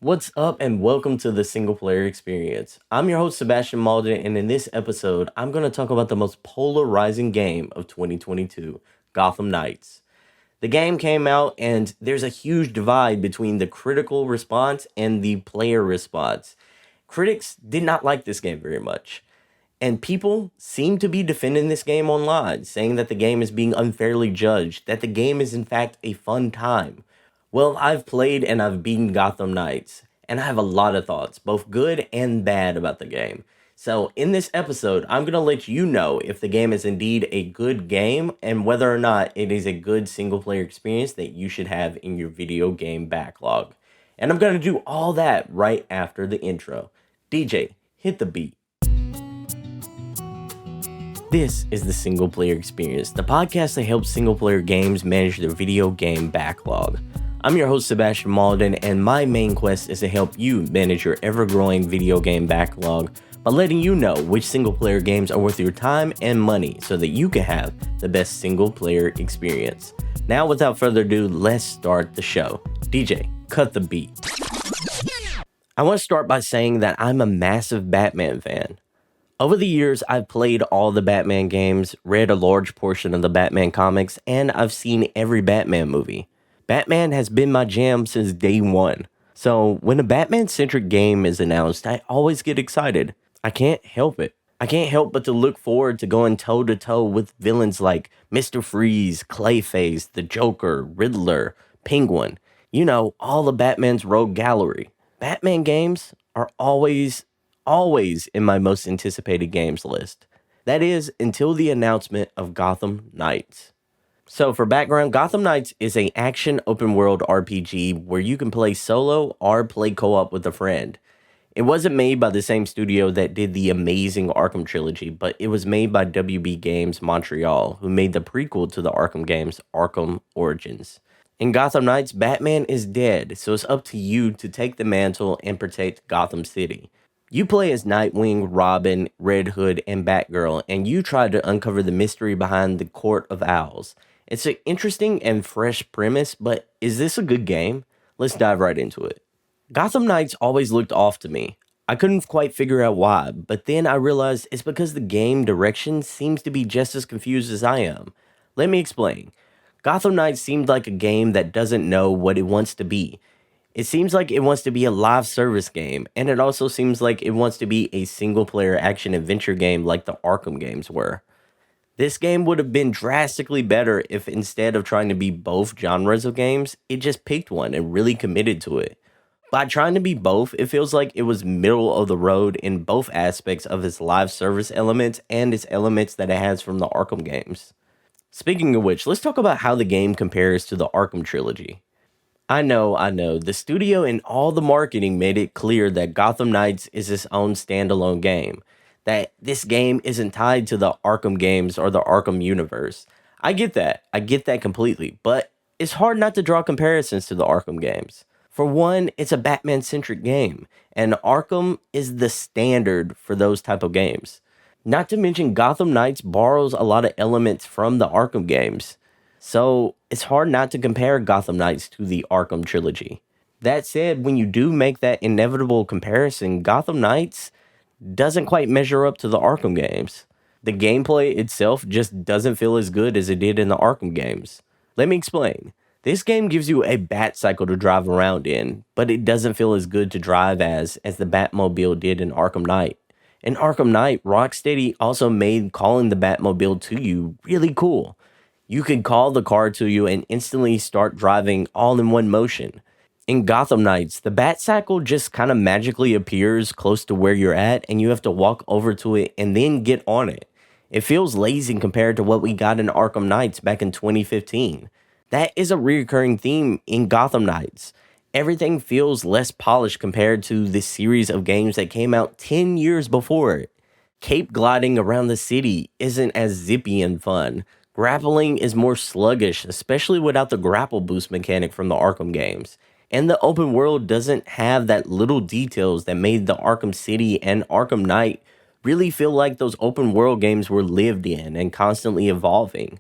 What's up, and welcome to the single player experience. I'm your host, Sebastion Mauldin, and in this episode, I'm going to talk about the most polarizing game of 2022, Gotham Knights. The game came out, and there's a huge divide between the critical response and the player response. Critics did not like this game very much, and people seem to be defending this game online, saying that the game is being unfairly judged, that the game is in fact a fun time. Well, I've played and I've beaten Gotham Knights, and I have a lot of thoughts, both good and bad, about the game. So, in this episode, I'm going to let you know if the game is indeed a good game and whether or not it is a good single player experience that you should have in your video game backlog. And I'm going to do all that right after the intro. DJ, hit the beat. This is the Single Player Experience, the podcast that helps single player games manage their video game backlog. I'm your host, Sebastion Mauldin, and my main quest is to help you manage your ever-growing video game backlog by letting you know which single-player games are worth your time and money so that you can have the best single-player experience. Now, without further ado, let's start the show. DJ, cut the beat. I want to start by saying that I'm a massive Batman fan. Over the years, I've played all the Batman games, read a large portion of the Batman comics, and I've seen every Batman movie. Batman has been my jam since day one. So when a Batman-centric game is announced, I always get excited. I can't help it. I can't help but to look forward to going toe-to-toe with villains like Mr. Freeze, Clayface, the Joker, Riddler, Penguin. You know, all of Batman's rogue gallery. Batman games are always in my most anticipated games list. That is, until the announcement of Gotham Knights. So for background, Gotham Knights is an action open world RPG where you can play solo or play co-op with a friend. It wasn't made by the same studio that did the amazing Arkham trilogy, but it was made by WB Games Montreal, who made the prequel to the Arkham games, Arkham Origins. In Gotham Knights, Batman is dead, so it's up to you to take the mantle and protect Gotham City. You play as Nightwing, Robin, Red Hood, and Batgirl, and you try to uncover the mystery behind the Court of Owls. It's an interesting and fresh premise, but is this a good game? Let's dive right into it. Gotham Knights always looked off to me. I couldn't quite figure out why, but then I realized it's because the game direction seems to be just as confused as I am. Let me explain. Gotham Knights seemed like a game that doesn't know what it wants to be. It seems like it wants to be a live service game, and it also seems like it wants to be a single-player action-adventure game like the Arkham games were. This game would have been drastically better if instead of trying to be both genres of games, it just picked one and really committed to it. By trying to be both, it feels like it was middle of the road in both aspects of its live service elements and its elements that it has from the Arkham games. Speaking of which, let's talk about how the game compares to the Arkham trilogy. I know, the studio and all the marketing made it clear that Gotham Knights is its own standalone game, that this game isn't tied to the Arkham games or the Arkham universe. I get that completely, but it's hard not to draw comparisons to the Arkham games. For one, it's a Batman-centric game, and Arkham is the standard for those type of games. Not to mention Gotham Knights borrows a lot of elements from the Arkham games, so it's hard not to compare Gotham Knights to the Arkham trilogy. That said, when you do make that inevitable comparison, Gotham Knights doesn't quite measure up to the Arkham games. The gameplay itself just doesn't feel as good as it did in the Arkham games. Let me explain. This game gives you a bat cycle to drive around in, but it doesn't feel as good to drive as the Batmobile did in Arkham Knight. In Arkham Knight, Rocksteady also made calling the Batmobile to you really cool. You could call the car to you and instantly start driving all in one motion. In Gotham Knights, the Batcycle just kind of magically appears close to where you're at and you have to walk over to it and then get on it. It feels lazy compared to what we got in Arkham Knights back in 2015. That is a recurring theme in Gotham Knights. Everything feels less polished compared to the series of games that came out 10 years before it. Cape gliding around the city isn't as zippy and fun. Grappling is more sluggish, especially without the grapple boost mechanic from the Arkham games. And the open world doesn't have that little details that made the Arkham City and Arkham Knight really feel like those open world games were lived in and constantly evolving.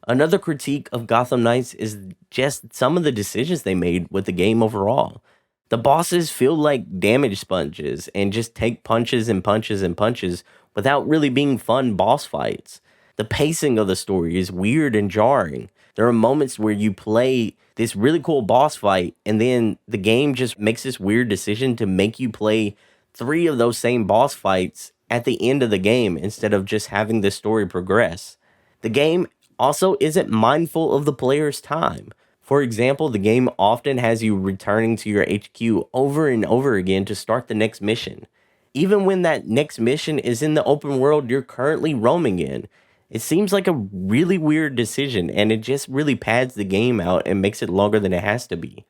Another critique of Gotham Knights is just some of the decisions they made with the game overall. The bosses feel like damage sponges and just take punches and punches and punches without really being fun boss fights. The pacing of the story is weird and jarring. There are moments where you play this really cool boss fight, and then the game just makes this weird decision to make you play three of those same boss fights at the end of the game instead of just having the story progress. The game also isn't mindful of the player's time. For example, the game often has you returning to your HQ over and over again to start the next mission. Even when that next mission is in the open world you're currently roaming in, it seems like a really weird decision, and it just really pads the game out and makes it longer than it has to be.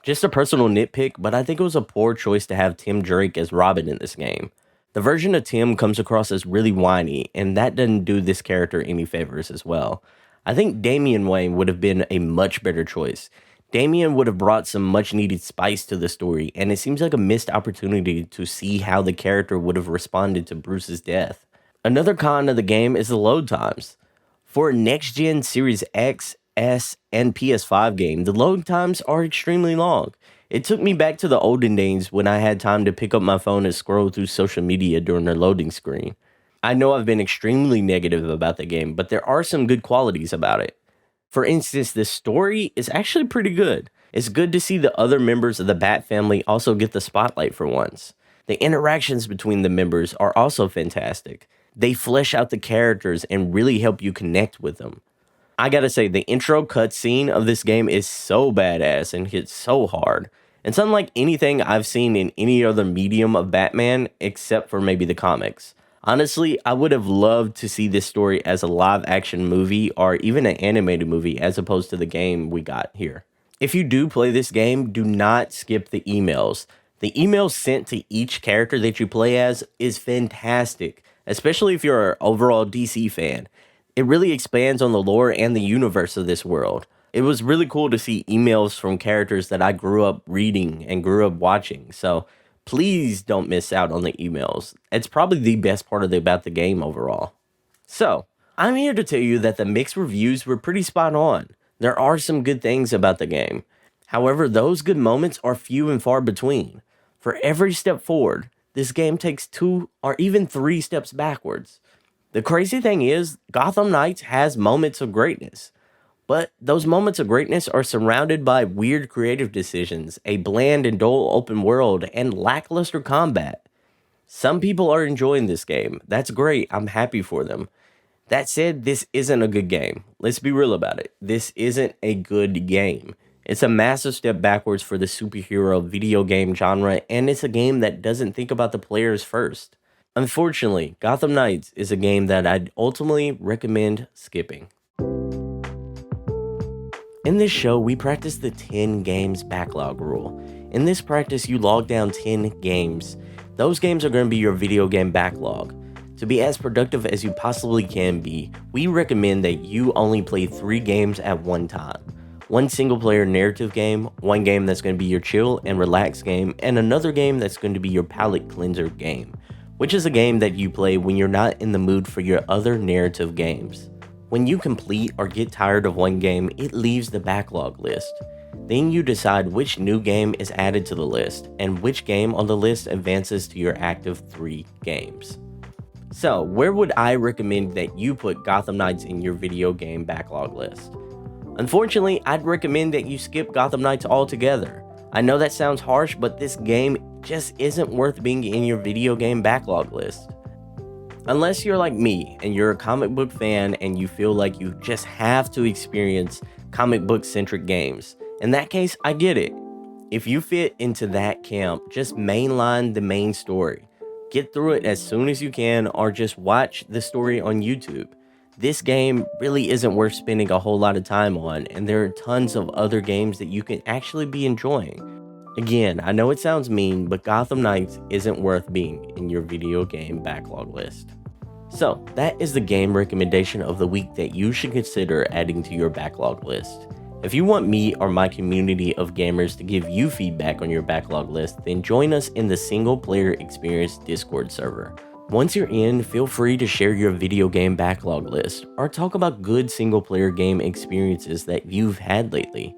Just a personal nitpick, but I think it was a poor choice to have Tim Drake as Robin in this game. The version of Tim comes across as really whiny, and that doesn't do this character any favors as well. I think Damian Wayne would have been a much better choice. Damian would have brought some much needed spice to the story, and it seems like a missed opportunity to see how the character would have responded to Bruce's death. Another con of the game is the load times. For a next-gen Series X, S, and PS5 game, the load times are extremely long. It took me back to the olden days when I had time to pick up my phone and scroll through social media during the loading screen. I know I've been extremely negative about the game, but there are some good qualities about it. For instance, the story is actually pretty good. It's good to see the other members of the Bat family also get the spotlight for once. The interactions between the members are also fantastic. They flesh out the characters and really help you connect with them. I gotta say, the intro cutscene of this game is so badass and hits so hard. It's unlike anything I've seen in any other medium of Batman, except for maybe the comics. Honestly, I would have loved to see this story as a live action movie or even an animated movie as opposed to the game we got here. If you do play this game, do not skip the emails. The emails sent to each character that you play as is fantastic, especially if you're an overall DC fan. It really expands on the lore and the universe of this world. It was really cool to see emails from characters that I grew up reading and grew up watching, so please don't miss out on the emails. It's probably the best part about the game overall. So, I'm here to tell you that the mixed reviews were pretty spot on. There are some good things about the game. However, those good moments are few and far between. For every step forward, this game takes 2 or even 3 steps backwards. The crazy thing is, Gotham Knights has moments of greatness. But those moments of greatness are surrounded by weird creative decisions, a bland and dull open world, and lackluster combat. Some people are enjoying this game. That's great. I'm happy for them. That said, this isn't a good game. Let's be real about it. This isn't a good game. It's a massive step backwards for the superhero video game genre, and it's a game that doesn't think about the players first. Unfortunately, Gotham Knights is a game that I'd ultimately recommend skipping. In this show, we practice the 10 games backlog rule. In this practice, you log down 10 games. Those games are going to be your video game backlog. To be as productive as you possibly can be, we recommend that you only play 3 games at one time. One single player narrative game, one game that's going to be your chill and relax game, and another game that's going to be your palate cleanser game, which is a game that you play when you're not in the mood for your other narrative games. When you complete or get tired of one game, it leaves the backlog list. Then you decide which new game is added to the list, and which game on the list advances to your active 3 games. So, where would I recommend that you put Gotham Knights in your video game backlog list? Unfortunately, I'd recommend that you skip Gotham Knights altogether. I know that sounds harsh, but this game just isn't worth being in your video game backlog list. Unless you're like me and you're a comic book fan and you feel like you just have to experience comic book centric games. In that case, I get it. If you fit into that camp, just mainline the main story. Get through it as soon as you can, or just watch the story on YouTube. This game really isn't worth spending a whole lot of time on, and there are tons of other games that you can actually be enjoying. Again, I know it sounds mean, but Gotham Knights isn't worth being in your video game backlog list. So, that is the game recommendation of the week that you should consider adding to your backlog list. If you want me or my community of gamers to give you feedback on your backlog list, then join us in the Single Player Experience Discord server. Once you're in, feel free to share your video game backlog list, or talk about good single player game experiences that you've had lately.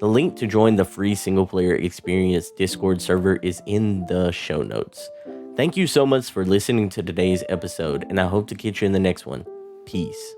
The link to join the free single player experience Discord server is in the show notes. Thank you so much for listening to today's episode, and I hope to catch you in the next one. Peace.